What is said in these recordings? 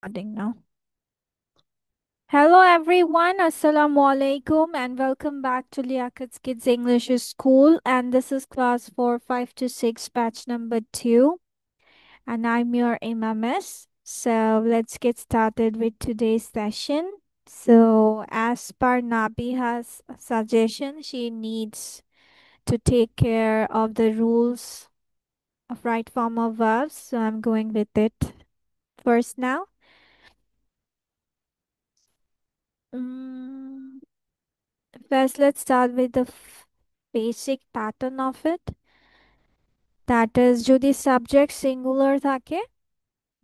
Starting now. Hello everyone, Assalamu alaikum and welcome back to Liakat's Kids English School, and this is class 4 5 to 6 batch number 2, and I'm your Miss. So let's get started with today's session. So as per Nabiha's suggestion, she needs to take care of the rules of right form of verbs, so I'm going with it first now. Mm, First, let's start with the basic pattern of it. That is, যদি subject singular থাকে,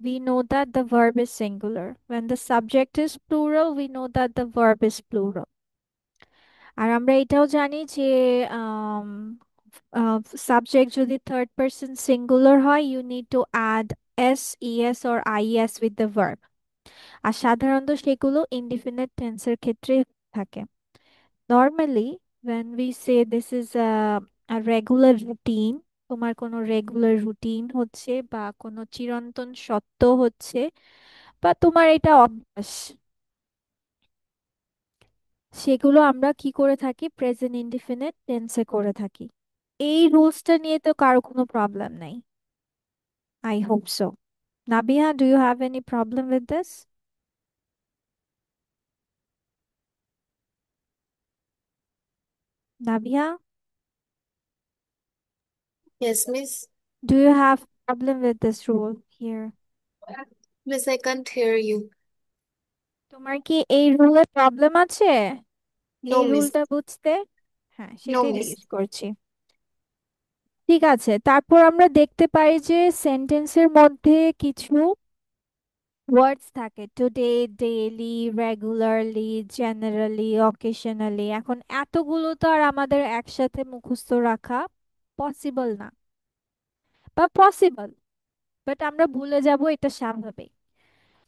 we know that the verb is singular. When the subject is plural, we know that the verb is plural. আর আমরা এটাও জানি যে subject যদি third person singular হয়, you need to add s, es or ies with the verb. আর সাধারণত সেগুলো indefinite tense এর ক্ষেত্রে থাকে. Normally, when we say this is a regular routine, তোমার কোনো রেগুলার রুটিন হচ্ছে বা কোনো চিরন্তন সত্য হচ্ছে বা তোমার এটা অভ্যাস, সেগুলো আমরা কি করে থাকি? প্রেজেন্ট ইনডিফিনিট টেন্সে করে থাকি। এই রুলসটা নিয়ে তো কারো কোনো প্রবলেম নাই। I hope so. Nabiha, do you have any problem with this? Nabiha, Yes, Miss. Do you have problem with this rule here? Miss, I can't hear you. তোমার কি এই রুলে প্রবলেম আছে এই No, Miss. রুলটা বুঝতে? হ্যাঁ, No, সেটাই Miss. জিজ্ঞেস করছি। ঠিক আছে, তারপর আমরা দেখতে পাই যে সেন্টেন্সের মধ্যে কিছু ওয়ার্ডস থাকে, today, daily, regularly, generally, occasionally. এখন এতগুলো তো আর আমাদের একসাথে মুখস্থ রাখা পসিবল না, বা পসিবল, বাট আমরা ভুলে যাব, এটা স্বাভাবিক।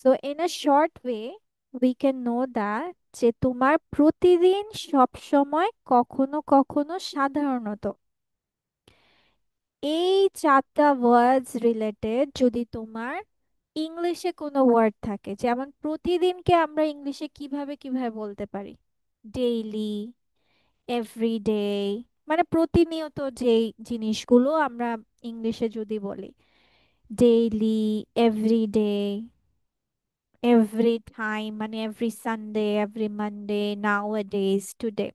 So in a short way we can no that যে তোমার প্রতিদিন, সব সময়, কখনো কখনো, সাধারণত, এই চারটা ওয়ার্ডস রিলেটেড যদি তোমার ইংলিশে কোনো ওয়ার্ড থাকে, যেমন প্রতিদিনকে আমরা ইংলিশে কিভাবে কিভাবে বলতে পারি? ডেইলি, এভরিডে, মানে প্রতিনিয়ত যেই জিনিসগুলো আমরা ইংলিশে যদি বলি, ডেইলি, এভরিডে, এভরি টাইম, মানে এভরি সানডে, এভরি মানডে, নাও আ ডেজ, টুডে।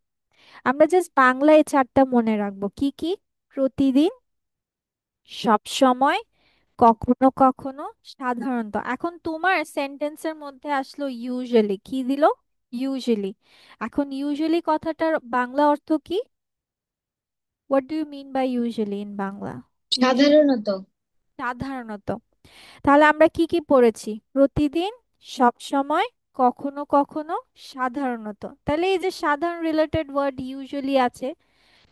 আমরা জাস্ট বাংলায় চারটা মনে রাখবো, কি কি? প্রতিদিন, সব সময়, কখনো কখনো, সাধারণত। এখন তোমার সেন্টেন্সের মধ্যে আসলো ইউজুয়ালি, কি দিল? ইউজুয়ালি। এখন ইউজুয়ালি কথাটার বাংলা অর্থ কি? What do you mean by usually in Bangla? Usually, সাধারণত সাধারণত। তাহলে আমরা কি কি পড়েছি? প্রতিদিন, সব সময়, কখনো কখনো, সাধারণত। তাহলে এই যে সাধারণ রিলেটেড ওয়ার্ড ইউজুয়ালি আছে,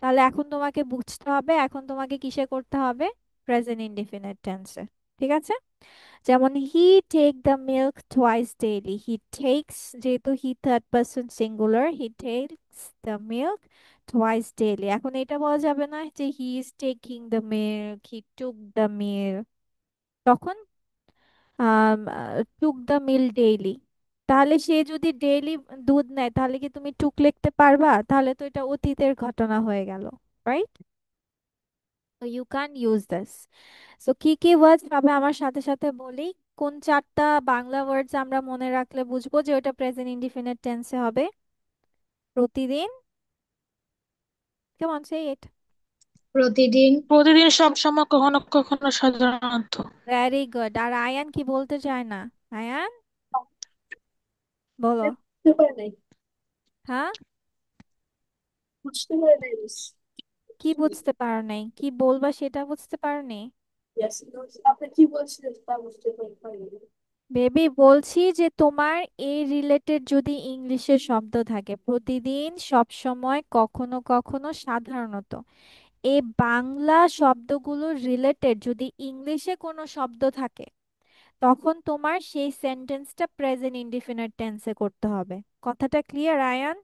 তাহলে এখন তোমাকে বুঝতে হবে, এখন তোমাকে কিসে করতে হবে? প্রেজেন্ট ইনডিফিনিট টেন্সে। ঠিক আছে? যেমন he take the milk twice daily, he takes, যেহেতু he third person singular, he takes the milk twice daily. এখন এটা বলা যাবে না যে he is taking the milk, he took the milk. তখন টুক দ্য মিল ডেইলি। তাহলে সে যদি ডেইলি দুধ নেয়, তাহলে কি তুমি টুক লিখতে পারবা? তাহলে তো এটা অতীতের ঘটনা হয়ে গেল, right? So you can't use this. So কি কি ওয়ার্ডস ভাবে আমার সাথে সাথে বলি, কোন চারটা বাংলা ওয়ার্ডস আমরা মনে রাখলে বুঝবো যে ওটা প্রেজেন্ট ইনডিফিনিট টেন্সে হবে? প্রতিদিন, কেমন, সে ইট। প্রতিদিন, প্রতিদিন, সব সময়, কখনো কখনো, সাধারণত। Very good. আর আয়ান কি বলতে চায় না? আয়ান, বলো। বুঝতে পারে নাই। হ্যাঁ, বুঝতে পারে নাই, মিস। কি বুঝতে পারো নাই? কি বলবা সেটা বুঝতে পারো নি? Yes, আপনি কি বলছিলেন তা বুঝতে পারিনি। বেবি, বলছি যে তোমার এই রিলেটেড যদি ইংলিশে শব্দ থাকে, প্রতিদিন, সব সময়, কখনো কখনো, সাধারণত, এই বাংলা শব্দগুলো রিলেটেড যদি ইংলিশে কোনো শব্দ থাকে, তখন তোমার সেই সেন্টেন্সটা প্রেজেন্ট ইনডিফিনিট টেন্সে করতে হবে। কথাটা ক্লিয়ার, আয়ান?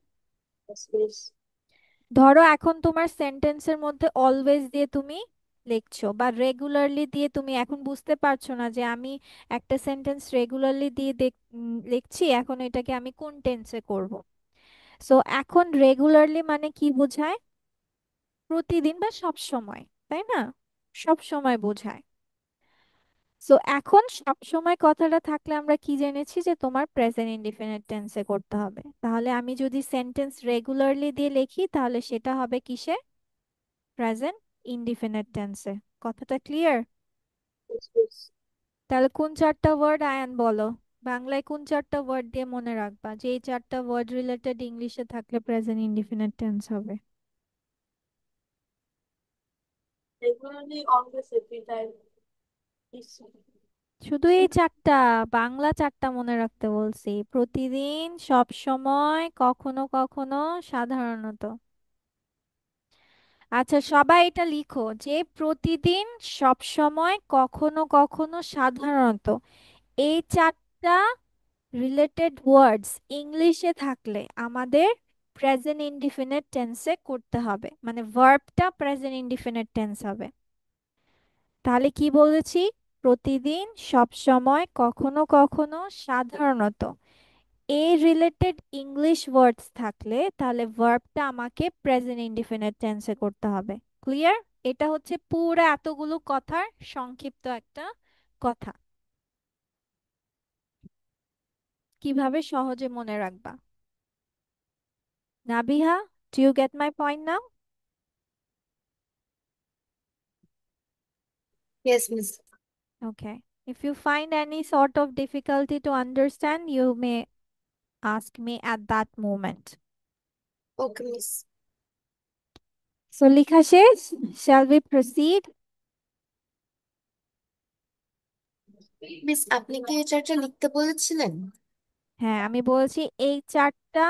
Yes, miss. ধরো এখন তোমার সেন্টেন্সের মধ্যে অলওয়েজ দিয়ে তুমি লিখছো, বা রেগুলারলি দিয়ে তুমি এখন বুঝতে পারছো না যে আমি একটা সেন্টেন্স রেগুলারলি দিয়ে লিখছি, এখন এটাকে আমি কোন টেন্সে করব। সো এখন রেগুলারলি মানে কি বোঝায়? প্রতিদিন বা সব সময়, তাই না? সব সময় বোঝায়। সো এখন সব সময় কথাটা থাকলে আমরা কি জেনেছি যে তোমার প্রেজেন্ট ইনডিফিনিট টেন্সে করতে হবে। তাহলে আমি যদি সেন্টেন্স রেগুলারলি দিয়ে লিখি তাহলে সেটা হবে কিসে? প্রেজেন্ট ইনডিফিনিট টেন্সে। কথাটা ক্লিয়ার? তাহলে কোন চারটা ওয়ার্ড, আয়ান বলো, বাংলায় কোন চারটা ওয়ার্ড দিয়ে মনে রাখবা যে এই চারটা ওয়ার্ড রিলেটেড ইংলিশে থাকলে প্রেজেন্ট ইনডিফিনিট টেন্স হবে? Regularly, always, every time. Is শুধু এই চারটা? বাংলা চারটা মনে রাখতে বলছি, প্রতিদিন, সব সময়, কখনো কখনো, সাধারণত। আচ্ছা, সবাই এটা লিখো যে প্রতিদিন, সব সময়, কখনো কখনো, সাধারণত, এই চারটা রিলেটেড ওয়ার্ডস ইংলিশে থাকলে আমাদের প্রেজেন্ট ইনডিফিনিট টেন্সে করতে হবে, মানে ভার্বটা প্রেজেন্ট ইনডিফিনিট টেন্স হবে। তাহলে কি বলেছি? প্রতিদিন, সব সময়, কখনো কখনো, সাধারণত, এই রিলেটেড ইংলিশ ওয়ার্ডস থাকলে তাহলে ভার্বটা আমাকে প্রেজেন্ট ইনডিফিনিট টেন্সে করতে হবে। ক্লিয়ার? এটা হচ্ছে পুরো এতগুলো কথার সংক্ষিপ্ত একটা কথা, কিভাবে সহজে মনে রাখবা। Nabiha, do you get my point now? Yes, Miss. Okay. If you find any sort of difficulty to understand, you may ask me at that moment. Okay, Miss. So, লিখা শেষ? Shall we proceed? মিস আপনি কি এই চার্টটা লিখতে বলেছিলেন? হ্যাঁ, আমি বলছি এই চারটা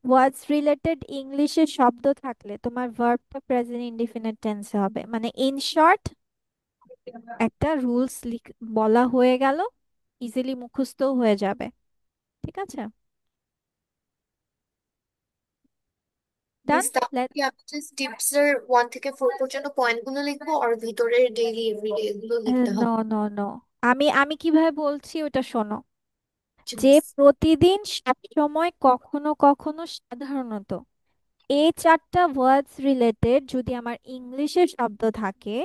ওয়ার্ডস রিলেটেড ইংলিশে শব্দ থাকলে তোমার ভার্বটা প্রেজেন্ট ইনডিফিনিট টেন্সে হবে, মানে ইন শর্ট একটা রুলস বলা হয়ে গেল, ইজিলি মুখস্থও হয়ে যাবে। ঠিক আছে, ডান। মিস তাহলে কি আমি জাস্ট টিপস এর 1 থেকে 4 পর্যন্ত পয়েন্টগুলো লিখবো আর ভিতরে ডেইলি এভরিডে এগুলো লিখতে নো হবে? নো নো, আমি আমি কিভাবে বলছি ওটা শোনো। জি, যে মিস। প্রতিদিন, সব সময়, কখনো কখনো, সাধারণত, এই চারটা ওয়ার্ডস রিলেটেড যদি আমার ইংলিশে শব্দ থাকে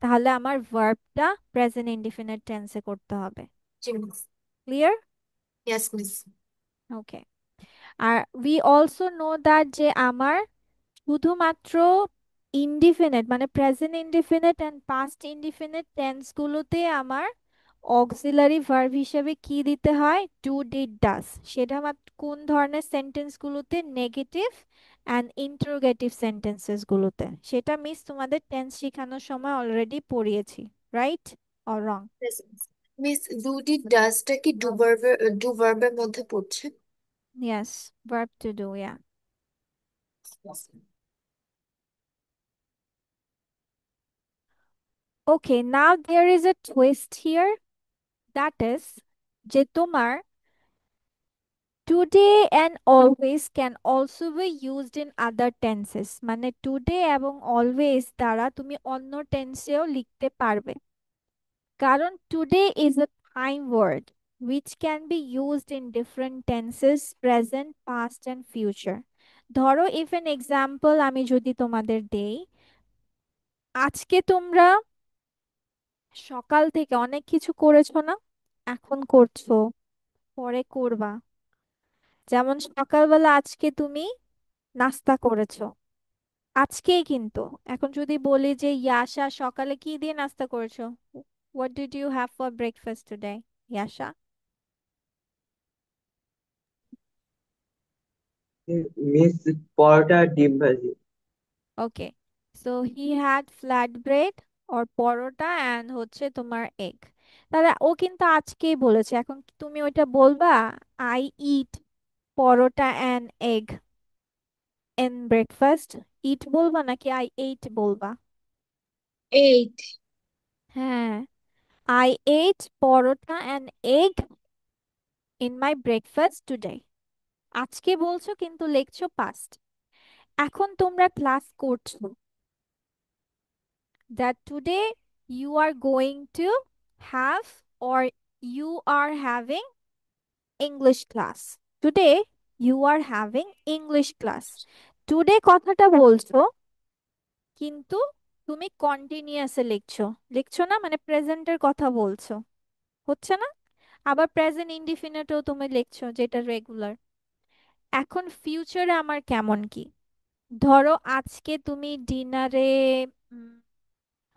তাহলে আমার ভার্বটা প্রেজেন্ট ইনডিফিনিট টেন্সে করতে হবে। জি, miss. Clear? Yes, miss. Okay. আর উই অলসো নো দ্যাট যে আমার শুধুমাত্র ইনডিফিনিট মানে present indefinite and past indefinite tense গুলোতে আমার অক্সিলারি ভার্ব হিসেবে কি দিতে হয়? Do, did, does. সেটা মাত্র কোন ধরনের সেন্টেন্স গুলোতে? নেগেটিভ অ্যান্ড ইন্টারোগেটিভ সেন্টেন্সেস গুলোতে। সেটা মিস তোমাদের টেন্স শেখানোর সময় অলরেডি পড়িয়েছি, right or wrong? Yes, miss. Miss do did ডাজটা কি ডু ভার্বের মধ্যে পড়ছে? Yes, verb to do, yeah. Okay, now there is a twist here, that is যে তোমার today and always can also be used in other tenses, মানে today এবং always দ্বারা তুমি অন্য টেন্সেও লিখতে পারবে, কারণ today is a time word which can be used in different tenses, present, past and future. ধরো if an example আমি যদি তোমাদের দেই, আজকে তোমরা সকাল থেকে অনেক কিছু করেছো না? এখন করছো, পরে করবা। যেমন সকালবেলা আজকে তুমি নাস্তা করেছো, আজকেই কিন্তু। এখন যদি বলি যে ইয়াশা সকালে কি দিয়ে নাস্তা করেছো, what did you have for breakfast today, Yasha? Miss paratha আর ডিম ভাজি। Okay, so he had flat bread or paratha and হচ্ছে তোমার এগ। তাহলে ও কিন্তু আজকেই বলেছে, এখন কি তুমি ওইটা বলবা I eat paratha and egg in breakfast? Eat বলবা নাকি আই এইট বলবা? 8। হ্যাঁ, I ate paratha and egg in my breakfast today. আজকে বলছো কিন্তু লিখছো পাস্ট। এখন তোমরা ক্লাস করছো, that today you are going to have or you are having English class. Today you are having English class. Today কথাটা বলছো কিন্তু তুমি কন্টিনিউয়াসে লিখছো, লিখছো না, মানে প্রেজেন্টের কথা বলছো, হচ্ছে না? আবার প্রেজেন্ট ইনডিফিনিটেও তুমি লিখছো, যেটা রেগুলার। এখন ফিউচারে আমার কেমন কি, ধরো আজকে তুমি ডিনারে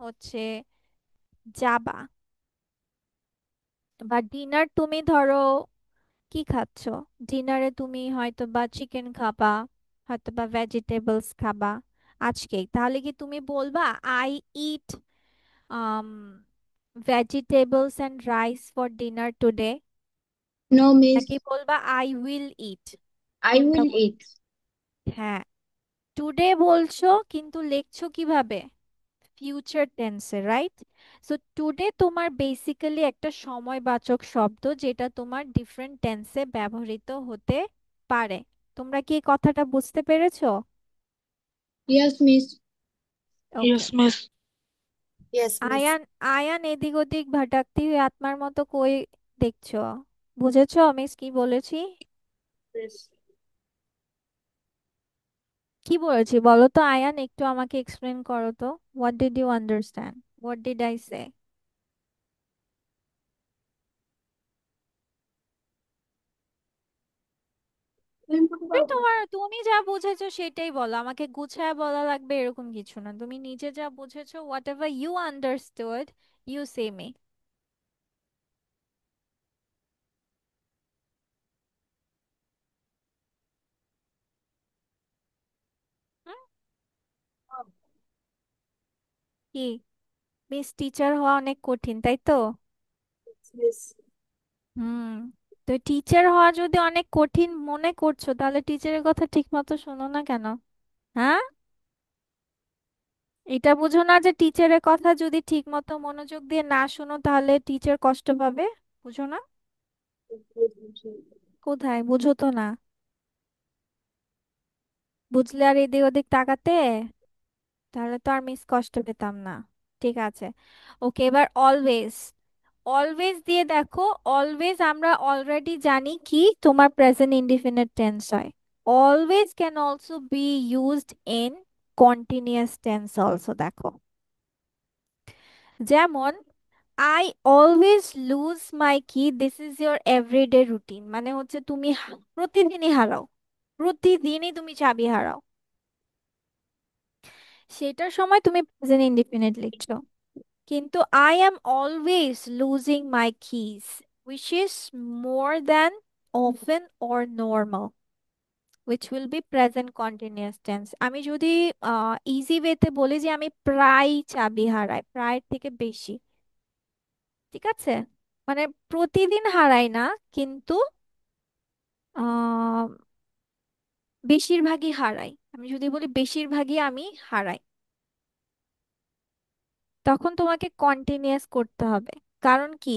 হচ্ছে যাবা, বা ডিনার তুমি ধরো কি খাচ্ছো, ডিনারে তুমি হয়তো বা চিকেন খাবা, হয়তো বা ভেজিটেবলস খাবা আজকেই, তাহলে কি তুমি বলবা I it vegetables and rice for dinner today, No, miss. নাকি বলবা আই উইল ইট? I কোনটা will eat. হ্যাঁ, টুডে বলছো কিন্তু লিখছো কিভাবে, ফিউচার টেন্সে, রাইট? সো টুডে তোমার বেসিক্যালি একটা সময়বাচক শব্দ, যেটা তোমার ডিফারেন্ট টেন্সে ব্যবহৃত হতে পারে। তোমরা কি এই কথাটা বুঝতে পেরেছো? Yes, miss. ওকে। Yes miss. Yes miss. Ayan, Ayan এদিক ওদিক ভটাক্তি হয়ে আত্মার মতো কই দেখছো? বুঝেছো মিস কি বলেছি? Yes. কি বলেছি বলো তো আয়ান, একটু আমাকে এক্সপ্লেন করো তো। What did you understand, what did I say? তুমি যা বুঝেছো সেটাই বলো, আমাকে গুছায় বলা লাগবে এরকম কিছু না। তুমি নিজে যা বুঝেছো, whatever you understood, you say me. কি, মিস টিচার হওয়া অনেক কঠিন তাই তো? Yes. হুম। তো টিচার হওয়া যদি অনেক কঠিন মনে করছো, তাহলে টিচারের কথা ঠিক মতো শোনো না কেন? হ্যাঁ, এটা বুঝো না যে টিচারের কথা যদি ঠিক মতো মনোযোগ দিয়ে না শোনো, তাহলে টিচার কষ্ট পাবে? বুঝো না? কোথায় বুঝো তো না? বুঝলে আর এদিক ওদিক তাকাতে, তাহলে তো আর মিস কষ্ট পেতাম না। ঠিক আছে, ওকে। এবার অলওয়েজ, অলওয়েজ দিয়ে দেখো, অলওয়েজ আমরা অলরেডি জানি কি তোমার প্রেজেন্ট ইনডিফিনিট টেন্স হয়। Always can also be used in continuous tense also, দেখো যেমন I always lose my key, this is your everyday routine, মানে হচ্ছে তুমি প্রতিদিনই হারাও, প্রতিদিনই তুমি চাবি হারাও। সেটার সময় তুমি প্রেজেন্ট ইনডিফিনিট লিখছো। কিন্তু I am always losing my keys, which is more than often or normal, which will be present continuous tense। আমি যদি ইজি ওয়েতে বলি যে আমি প্রায় চাবি হারাই, প্রায় থেকে বেশি, ঠিক আছে? মানে প্রতিদিন হারাই না, কিন্তু আহ বেশিরভাগই হারাই। আমি যদি বলি বেশিরভাগই আমি হারাই, তখন তোমাকে কন্টিনিউয়াস করতে হবে। কারণ কি,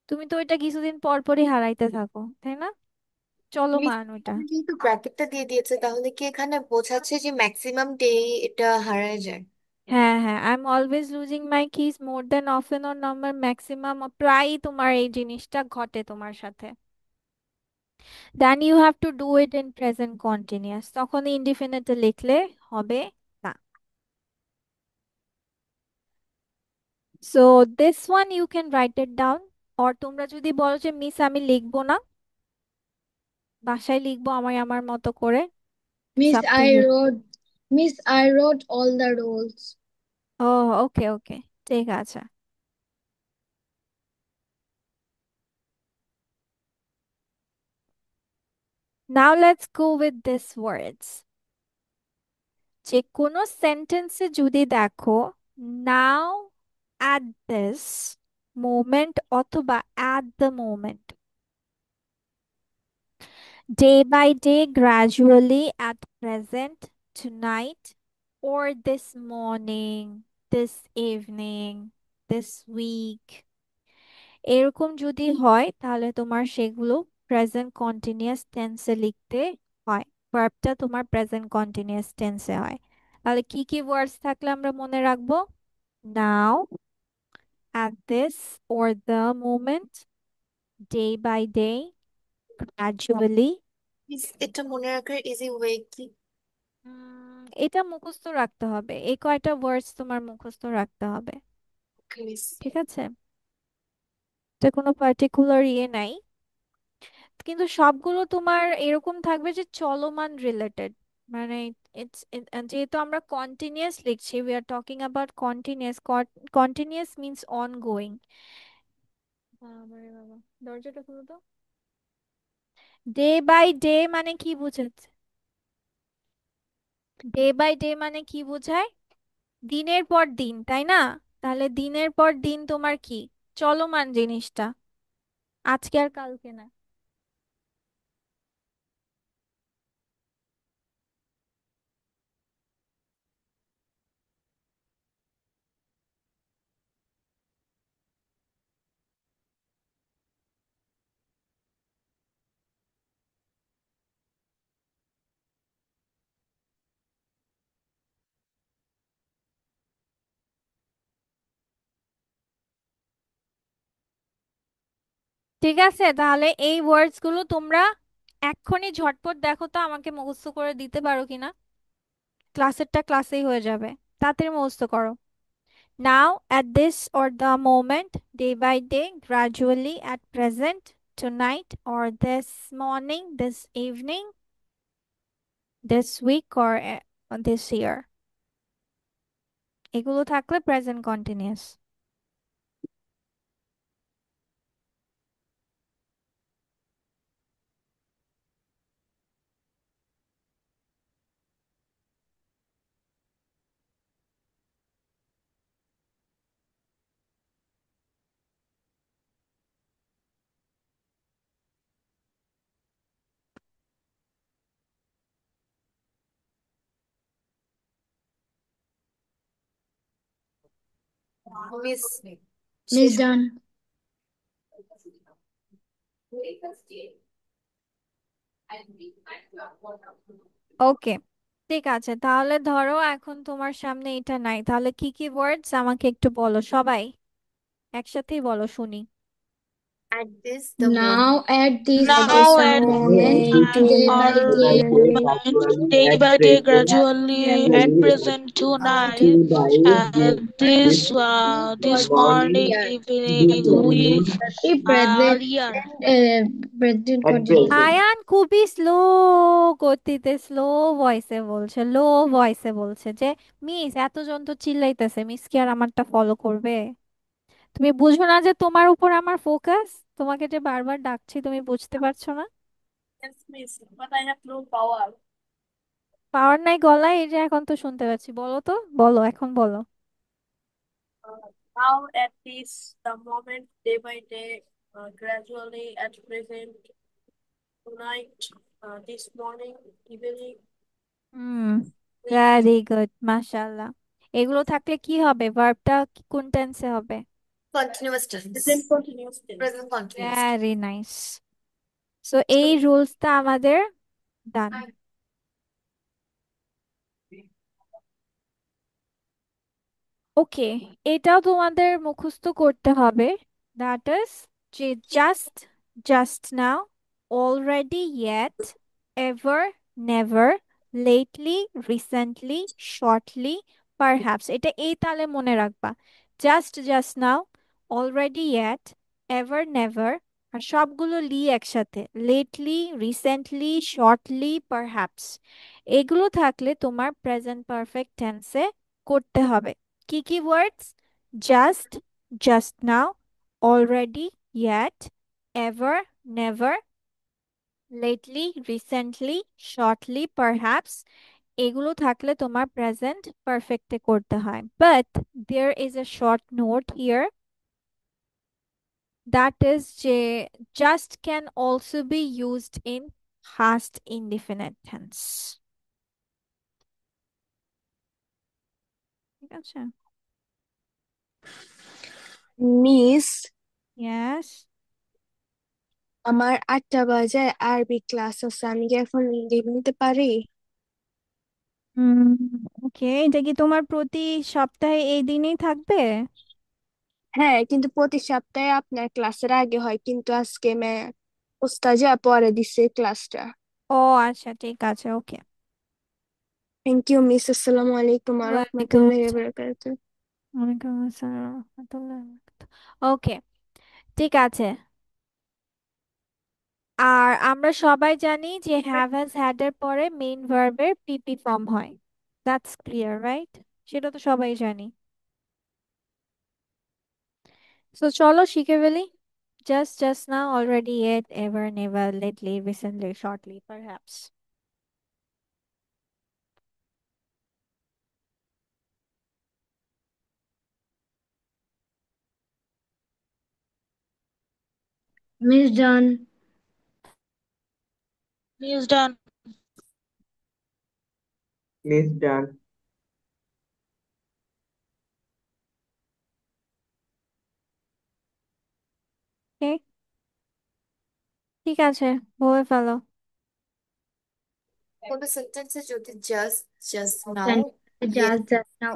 তুমি তো ওইটা কিছুদিন পর পরই হারাইতে থাকো, তাই না? মিস, চলমান ওইটা। এখানে যেহেতু ব্র্যাকেটটা দিয়ে দিয়েছে, তাহলে কি এখানে বোঝাচ্ছে যে ম্যাক্সিমাম ডে এটা হারায় যায়? হ্যাঁ হ্যাঁ, I am always losing my keys more than often or number, maximum প্রায়ই তোমার এই জিনিসটা ঘটে তোমার সাথে। Then you have to do it in present continuous, তখন ইনডিফিনিটে লিখলে হবে না। So this one you can write it down. Or তোমরা যদি বলো যে মিস আমি লিখবো না, বাসায় লিখবো আমার আমার মতো করে, it's Miss, up to I you. wrote. Miss, I wrote all the roles. ও, ওকে ওকে, ঠিক আছে। Now let's go with this words. যে কোনো সেন্টেন্সে যদি দেখো নাও, অ্যাট দিস মোমেন্ট, অথবা at the moment, day by day, gradually, at present, tonight, or this morning, this evening, this week, এরকম যদি হয় তাহলে তোমার সেগুলো প্রেজেন্ট কন্টিনিউয়াস টেন্সে লিখতে হয়, ভার্বটা তোমার প্রেজেন্ট কন্টিনিউয়াস টেন্সে হয়। তাহলে কি কি ওয়ার্ডস থাকলে আমরা মনে রাখবো? নাও, at this or the moment, day by day, gradually। এটা মনে রাখার ইজি ওয়ে কি? এটা মুখস্থ রাখতে হবে, এই কয়টা ওয়ার্ডস তোমার মুখস্থ রাখতে হবে। Okay, miss. ঠিক আছে, এটা কোনো পার্টিকুলার ইয়ে নাই, কিন্তু সবগুলো তোমার এরকম থাকবে যে চলমান রিলেটেড। মানে ইটস, যেহেতু আমরা কন্টিনিউয়াস লিখছি, we are talking about continuous. Continuous means ongoing. বাবারে বাবা, দরজাটা খুলো তো। ডে বাই ডে মানে কি বুঝাচ্ছে? ডে বাই ডে মানে কি বোঝায়? দিনের পর দিন, তাই না? তাহলে দিনের পর দিন তোমার কি? চলমান জিনিসটা, আজকে আর কালকে না। ঠিক আছে, তাহলে এই ওয়ার্ডস গুলো তোমরা এক্ষুনি ঝটপট দেখো তো আমাকে মুখস্থ করে দিতে পারো কিনা। ক্লাসেরটা ক্লাসেই হয়ে যাবে, তাড়াতাড়ি মুখস্থ করো। নাও, at this or the moment, day by day, gradually, at present, tonight or this morning, this evening, this week or this year। এগুলো থাকলে present continuous. Miss Miss done. ওকে, ঠিক আছে, তাহলে ধরো এখন তোমার সামনে এটা নাই, তাহলে কি কি ওয়ার্ডস আমাকে একটু বলো সবাই, একসাথেই বলো শুনি। at this the moment. Now at this At or this the At moment, the moment, moment, this day day by by day by day, day, day, gradually day at by day, present, gradually at gradually present tonight, tonight, at this this morning, morning, this evening, we morning, are here. Present at continuous. present. Ayaan খুবই slow গতিতে, slow ভয়েসে বলছে, লো ভয়েসে বলছে যে miss এতজন তো চিল্লাইতেছে, miss কি আর আমারটা follow করবে? তুমি বুঝো না যে তোমার উপর আমার ফোকাস? তোমাকে যে বারবার ডাকছি তুমি বুঝতে পারছো না? yes, miss, but I have no power. পাওয়ার নাই গলায়, এই যে এখন তো শুনতে পাচ্ছি, বলো তো, বলো এখন বলো। Now at this the moment, day by day, gradually at present, tonight, this morning, evening, hmm, week, very good, মাশাআল্লাহ। এগুলো থাকলে কি হবে? ভার্বটা কোন টেন্সে হবে? Continuous tense. present continuous tense. Present continuous tense. Very nice. So এই রুলসটা আমাদের ডান। ওকে, এটাও তোমাদের মুখস্থ করতে হবে। দ্যাট ইজ যে just, just now, already, yet, ever, never, lately, recently, shortly, perhaps. এটা এই তালে মনে রাখবা। Just, just now, already, yet, ever, never, আর সবগুলো লি একসাথে, লেটলি, রিসেন্টলি, শর্টলি, পারহ্যাপস। এগুলো থাকলে তোমার প্রেজেন্ট পারফেক্ট টেন্সে করতে হবে। কি কি words? Just, just now, already, yet, ever, never, lately, recently, shortly, perhaps. এগুলো থাকলে তোমার প্রেজেন্ট পারফেক্টে করতে হয়, but there is a short note here, that is যে just can also be used in past indefinite tense। ঠিক আছে? মিস, ইয়েস। আমার 8টা বাজে আরবি ক্লাস আছে, আমি কি এখন লিভ নিতে পারি? হুম, ওকে, এটা কি তোমার প্রতি সপ্তাহে এই দিনেই থাকবে? হ্যাঁ, কিন্তু প্রতি সপ্তাহে আপনার ক্লাসের আগে হয়, কিন্তু আজকে ওস্তাজা পরে দিছে ক্লাসটা। ও আচ্ছা, ঠিক আছে, ওকে। Thank you miss. আসসালামু আলাইকুম ওয়া ওয়ালাইকুম রাহমাতুল্লাহি ওয়া আসসালাম। বারাকাতুহু। ওয়ালাইকুম আসসালাম রহমতুল্লাহ। ওকে, ঠিক আছে। আর আমরা সবাই জানি যে হ্যাভ হ্যাজ হ্যাড এর পরে মেইন ভার্বের পিপি ফর্ম হয়। That's clear, right? সেটা তো সবাই জানি। সো চলো শিখে ফেলি। Just now, already, yet, ever, never, lately, recently, shortly, perhaps. Miss done. Miss done. Miss done. Okay, ঠিক আছে, বলে ফেলো। কোনো সেন্টেন্সে যদি জাস্ট জাস্ট নাও Sentence yet just now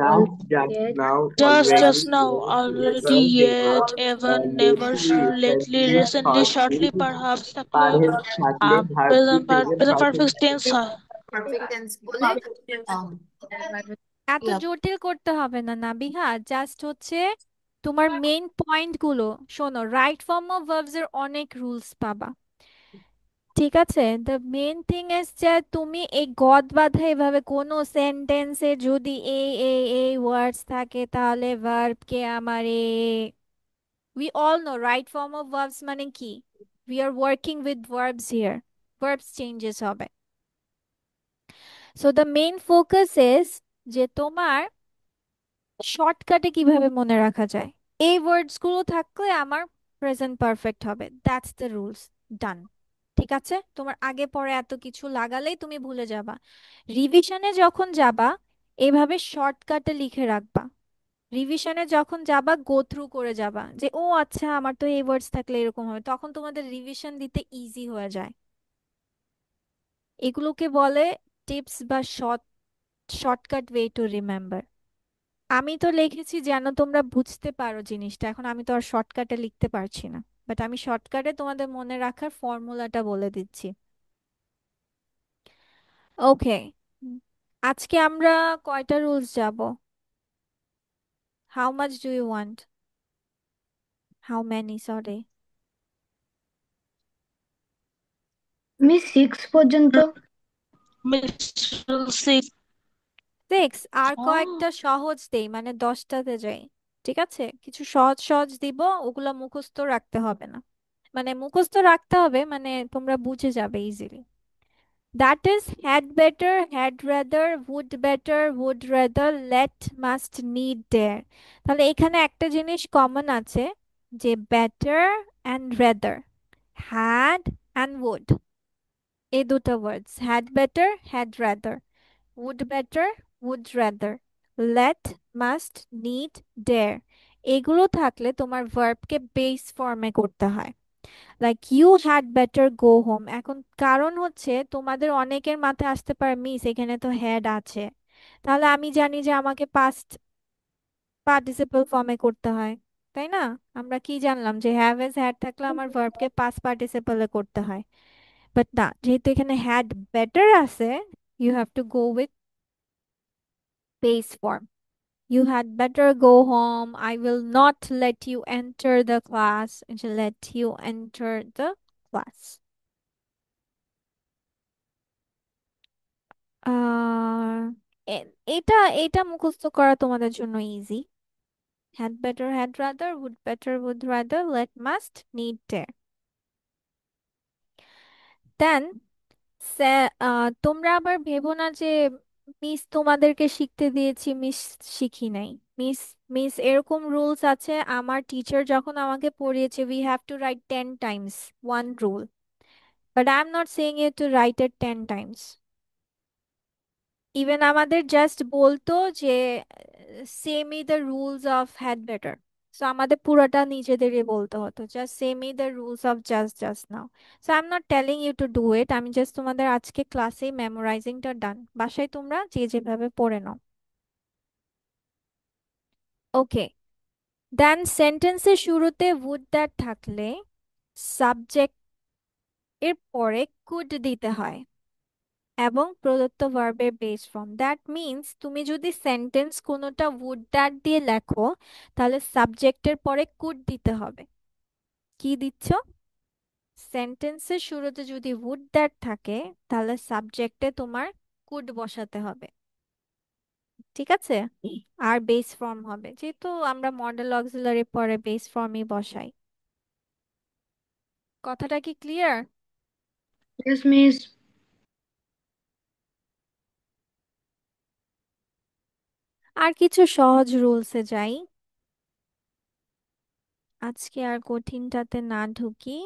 Just already. now, Just already, now yes, already ever, yet never, ever never lately, lately recently, recently shortly shortly, perhaps থাকলে perhaps থাকলে ভার্বটি present present present perfect. perfect tense হয়। Perfect tense বলে আম, এত ইয়া জটিল করতে হবে না Nabiha, just হচ্ছে তোমার মেইন পয়েন্ট গুলো শোনো। রাইট ফর্ম অফ ভার্বস এর অনেক রুলস পাবা, ঠিক আছে? দ্য মেইন থিং ইজ যে তুমি এই গদ বাঁধা এভাবে কোনো সেন্টেন্সে যদি এই ওয়ার্ডস থাকে তাহলে ভার্ব কে আমার we all know right form of verbs মানে কি। We are working with verbs here, verbs changes হবে। So the main focus is যে তোমার শর্টকাটে কিভাবে মনে রাখা যায়। এই ওয়ার্ডস গুলো থাকলে আমার প্রেজেন্ট পারফেক্ট হবে, দ্যাটস দ্য রুলস। ডান। ঠিক আছে, তোমার আগে পরে এত কিছু লাগালেই তুমি ভুলে যাবা। রিভিশনে যখন যাবা এভাবে শর্টকাটে লিখে রাখবা। রিভিশনে যখন যাবা গো থ্রু করে যাবা যে ও আচ্ছা আমার তো এই ওয়ার্ডস থাকলে এরকম হবে, তখন তোমাদের রিভিশন দিতে ইজি হয়ে যায়। এগুলোকে বলে টিপস বা শর্টকাট ওয়ে টু রিমেম্বার। আমি তো লিখেছি যেন তোমরা বুঝতে পারো জিনিসটা, এখন আমি তো আর শর্টকাটে লিখতে পারছি না, বাট আমি শর্টকাটে তোমাদের মনে রাখার ফর্মুলাটা বলে দিচ্ছি। ওকে, আজকে আমরা কয়টা রুলস যাব? How much do you want? How many, sorry? Miss 6 পর্যন্ত। Miss Sick. 6? আর কয়েকটা সহজ দেই, মানে 10টাতে যাই। ঠিক আছে, কিছু সহজ সহজ দিব, ওগুলা মুখস্থ রাখতে হবে না। মানে মুখস্থ রাখতে হবে মানে তোমরা বুঝে যাবে easily. That is had better, had rather, would better, would rather, let, must, need, dare। তাহলে এখানে একটা জিনিস কমন আছে যে better and rather, had and would, এই দুটো ওয়ার্ডস had better, had rather, would better, would rather, let, must, need, dare, এগুলো থাকলে তোমার ভার্বকে বেস ফর্মে করতে হয়। Like you had better go home, এখন কারণ হচ্ছে তোমাদের অনেকের মাথায় আসতে পারে মিস এখানে তো হ্যাড আছে, তাহলে আমি জানি যে আমাকে পাস্ট পার্টিসিপল ফর্মে করতে হয়, তাই না? আমরা কি জানলাম যে হ্যাভ এজ হ্যাড থাকলে আমার ভার্বকে পাস্ট পার্টিসিপলে করতে হয়, বাট না, যেহেতু এখানে হ্যাড বেটার আছে, you have to go with base form. You had better go home. I will not let you enter the class. Let you enter the class. আহ এটা এটা মুখস্থ করা তোমাদের জন্য easy. Had better, had rather, would better, would rather, let, must, need, dare. Then তোমরা আবার ভেবো না যে মিস তোমাদেরকে শিখতে দিয়েছি, মিস শিখি নাই। মিস মিস এরকম রুলস আছে, আমার টিচার যখন আমাকে পড়িয়েছে we have to write 10 times one rule, but I am not saying you to write it 10 times. Even আমাদের জাস্ট বলতো যে সেম ই the rules of had better, so আমাদের পুরোটা নিজেদেরই বলতে হতো, জাস্ট সেম ই the rules of just now. So I am not telling you to do it, আমি জাস্ট তোমাদের আজকে ক্লাসে মেমোরাইজিংটা ডান, বাসায় তোমরা যে যেভাবে পড়ে নাও। ওকে, দেন সেন্টেন্সের শুরুতে would that থাকলে সাবজেক্ট এর পরে could দিতে হয় এবং প্রদত্ত ভার্বের বেস ফর্ম। দ্যাট মিন্স তুমি যদি সেন্টেন্স কোনোটা would that দিয়ে লেখো, তাহলে সাবজেক্টের পরে could দিতে হবে। কি দিচ্ছ? সেন্টেন্সের শুরুতে যদি would that থাকে, তাহলে সাবজেক্টে তোমার could বসাতে হবে, ঠিক আছে? আর বেস ফর্ম হবে, যেহেতু আমরা মডেল অক্সিলারি পরে বেস ফর্মই বসাই। কথাটা কি ক্লিয়ার? Yes, miss. আর কিছু সহজ রুলসে যাই, আজকে আর কঠিনটাতে না ঢুকি।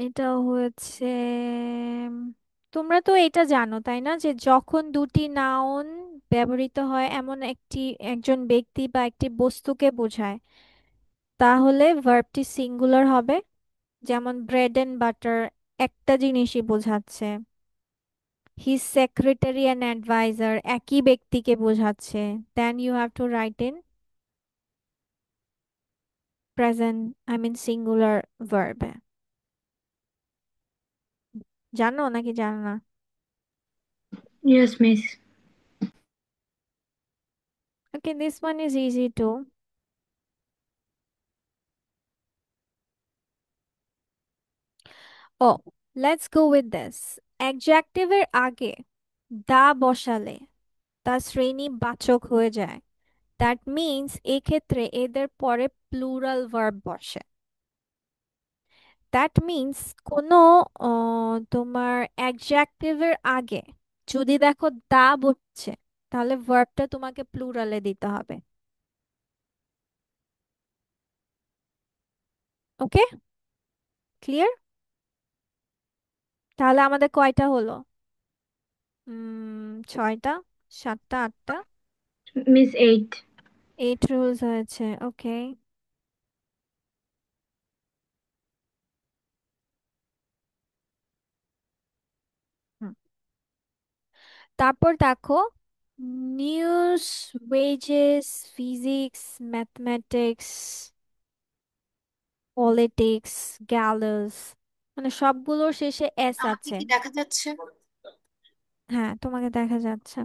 এটা হয়েছে, তোমরা তো এটা জানো তাই না, যে যখন দুটি নাউন ব্যবহৃত হয় এমন একজন ব্যক্তি বা একটি বস্তুকে বোঝায়, তাহলে ভার্বটি সিঙ্গুলার হবে। যেমন ব্রেড এন্ড বাটার একটা জিনিসই বোঝাচ্ছে, হিজ সেক্রেটারি অ্যান্ড অ্যাডভাইজার একই ব্যক্তিকে বোঝাচ্ছে। Then you have to write in present, I mean singular ভার্বে। জানো নাকি জানো না? Yes, miss. Okay, this one is easy too. Oh, let's go with this. Adjective এর আগে দা বসালে তা শ্রেণী বাচক হয়ে যায়। দ্যাট মিন্স এক্ষেত্রে এদের পরে প্লুরাল ভার্ব বসে। দ্যাট মিন্স কোনো তোমার অ্যাডজেক্টিভের আগে যদি দেখো দা বসছে, তাহলে ভার্বটা তোমাকে প্লুরালে দিতে হবে। ওকে, ক্লিয়ার? তাহলে আমাদের কয়টা হলো? 6টা, 7টা, 8টা, Miss 8. 8 রুলস হয়েছে। ওকে, তারপর দেখো news, wages, physics, mathematics, politics, gallows, মানে সবগুলোর শেষে এস আমাকে আছে। কি দেখা যাচ্ছে? হ্যাঁ, তোমাকে দেখা যাচ্ছে।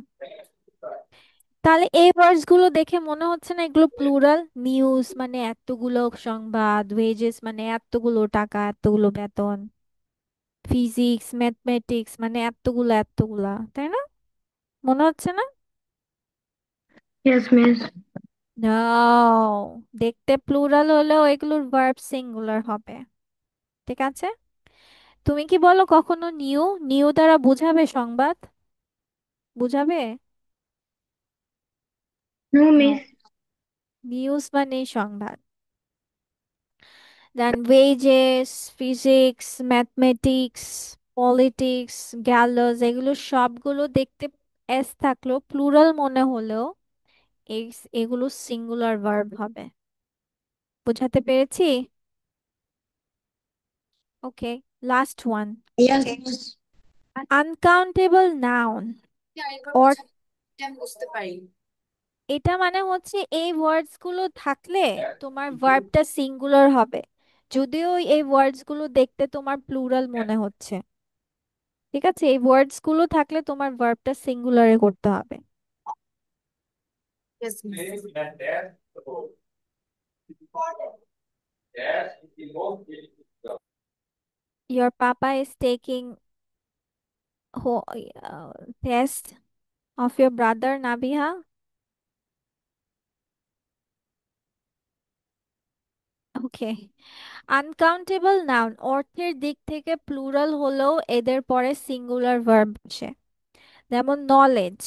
তাহলে এই ওয়ার্ডস গুলো দেখে মনে হচ্ছে না এগুলো প্লুরাল? নিউজ মানে এতগুলো সংবাদ, ওয়েজেস মানে এতগুলো টাকা, এতগুলো বেতন, ফিজিক্স ম্যাথমেটিক্স মানে এতগুলা, তাই না? মনে হচ্ছে না? Yes, miss. নাও, দেখতে প্লুরাল হলেও এগুলোর ভার্ব সিঙ্গুলার হবে, ঠিক আছে? তুমি কি বলো কখনো নিউ নিউ দ্বারা বুঝাবে সংবাদ? বুঝাবে? No, no, miss. নিউজ মানে সংবাদ। দেন ওয়েজেস, ফিজিক্স, ম্যাথমেটিক্স, পলিটিক্স, গ্যালাস, এগুলো সবগুলো দেখতে এস থাকলেও প্লুরাল মনে হলেও এগুলো সিঙ্গুলার ভার্ব হবে। বোঝাতে পেরেছি? Okay, last one. Yes, miss. Uncountable noun আরেকবার অর, বোঝাতে আমি বুঝতে পারি। এটা মানে হচ্ছে এই ওয়ার্ডস গুলো থাকলে তোমার ভার্বটা সিঙ্গুলার হবে, যদিও এই ওয়ার্ডস গুলো দেখতে তোমার প্লুরাল মনে হচ্ছে। ঠিক আছে, এই ওয়ার্ডস গুলো থাকলে তোমার ভার্বটা সিঙ্গুলারে করতে হবে। Yes, miss. Your papa is taking test of your brother Nabiha. Okay, uncountable noun অর্থের দিক থেকে প্লুরাল হলেও এদের পরে সিঙ্গুলার ভার্ব বসে। যেমন knowledge,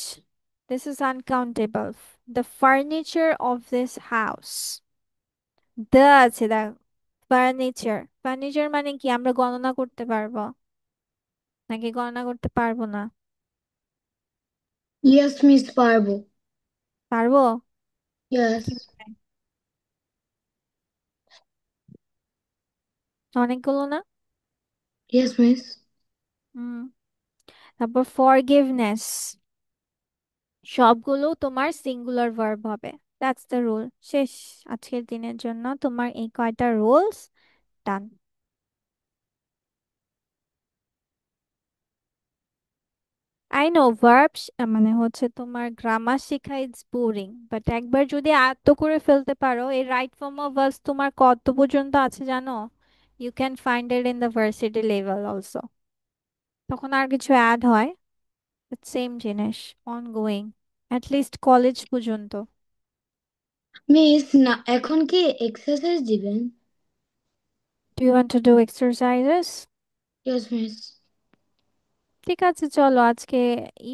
this is uncountable. The furniture of this house, the আছে, দা ফার্নিচার। ফার্নিচার মানে কি আমরা গণনা করতে পারবো নাকি গণনা করতে পারবো না? Yes, miss. পারবো। পারবো? Yes. কিভাবে? অনেকগুলো না? Yes, miss. হুম। তারপর ফরগিভনেস, সবগুলো তোমার সিঙ্গুলার ভার্ব হবে। That's the rule. শেষ। আজকের দিনের জন্য তোমার এই কয়টা rules done. I know verbs মানে হচ্ছে তোমার গ্রামার শেখা ইজ বোরিং, বাট একবার যদি আয়ত্ত করে ফেলতে পারো, এই রাইট ফর্ম অফ ভার্বস তোমার কত পর্যন্ত আছে জানো? You can find it in the varsity level also. তখন আর কিছু অ্যাড হয়, সেম জিনিস, অনগোয়িং, অ্যাট লিস্ট কলেজ পর্যন্ত। মিস না এখন কি এক্সারসাইজ দিবেন? Do you want to do exercises? Yes miss. ঠিক আছে, চলো আজকে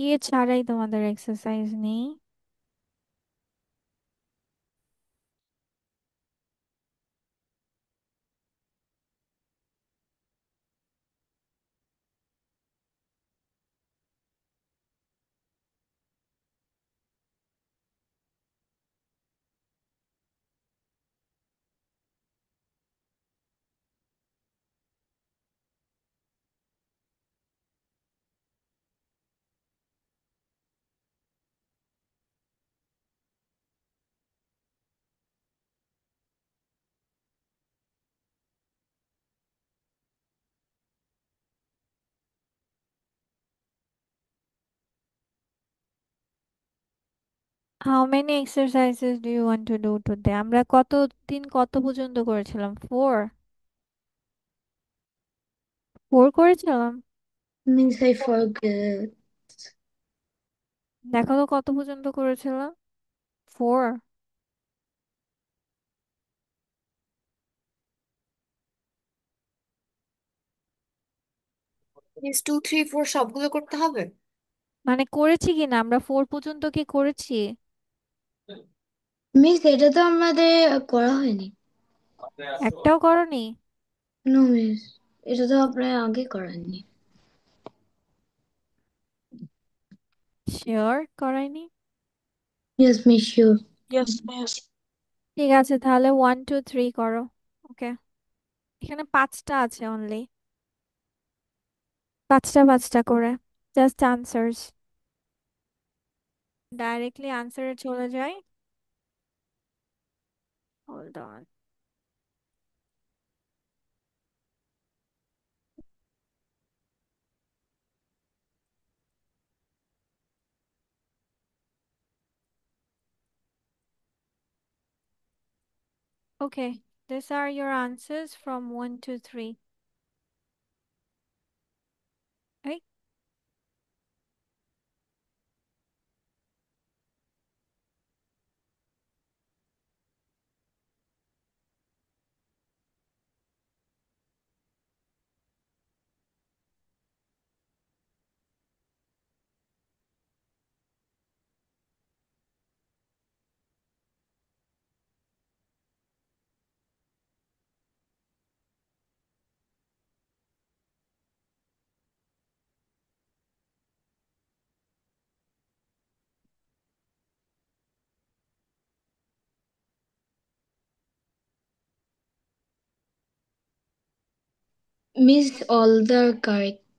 ইয়ে ছাড়াই তোমাদের এক্সারসাইজ নেই। How many exercises do you want to do today? আমরা কত দিন কত পর্যন্ত করেছিলাম? 4? 4 করেছিলাম। Miss I forget. দেখো তো কত পর্যন্ত করেছিলাম। 4? মিস 2 3 4 সবগুলো করতে হবে? মানে করেছি কি না, আমরা 4 পর্যন্ত কি করেছি? মিস এটা তো আমাদের করা হয়নি। একটাও করনি? নো মিস, এটা তো আপনার আগে করাননি। শিওর করাইনি? Yes miss sure. Yes, miss. ঠিক আছে, তাহলে 1 2 3 করো। ওকে, এখানে 5টা আছে অনলি, 5টা 5টা করে, জাস্ট আনসার্স। ডাইরেক্টলি আনসারে চলে যাই। Hold on. Okay, these are your answers from 1 to 3. Right? Miss all the correct.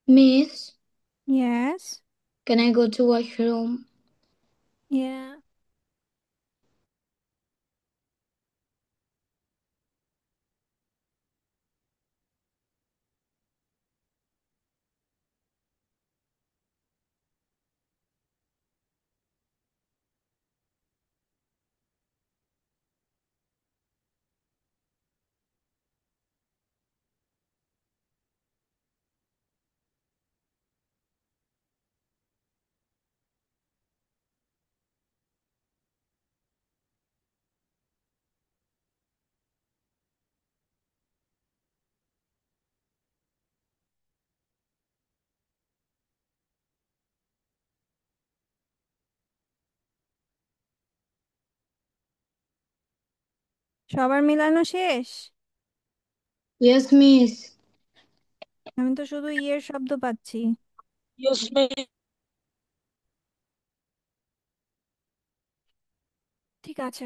Miss, Yes. can I go to washroom? Yeah. সবার মিলানো শেষ? Yes, miss. আমি তো শুধু ইয়ের শব্দ পাচ্ছি। Yes, miss. ঠিক আছে।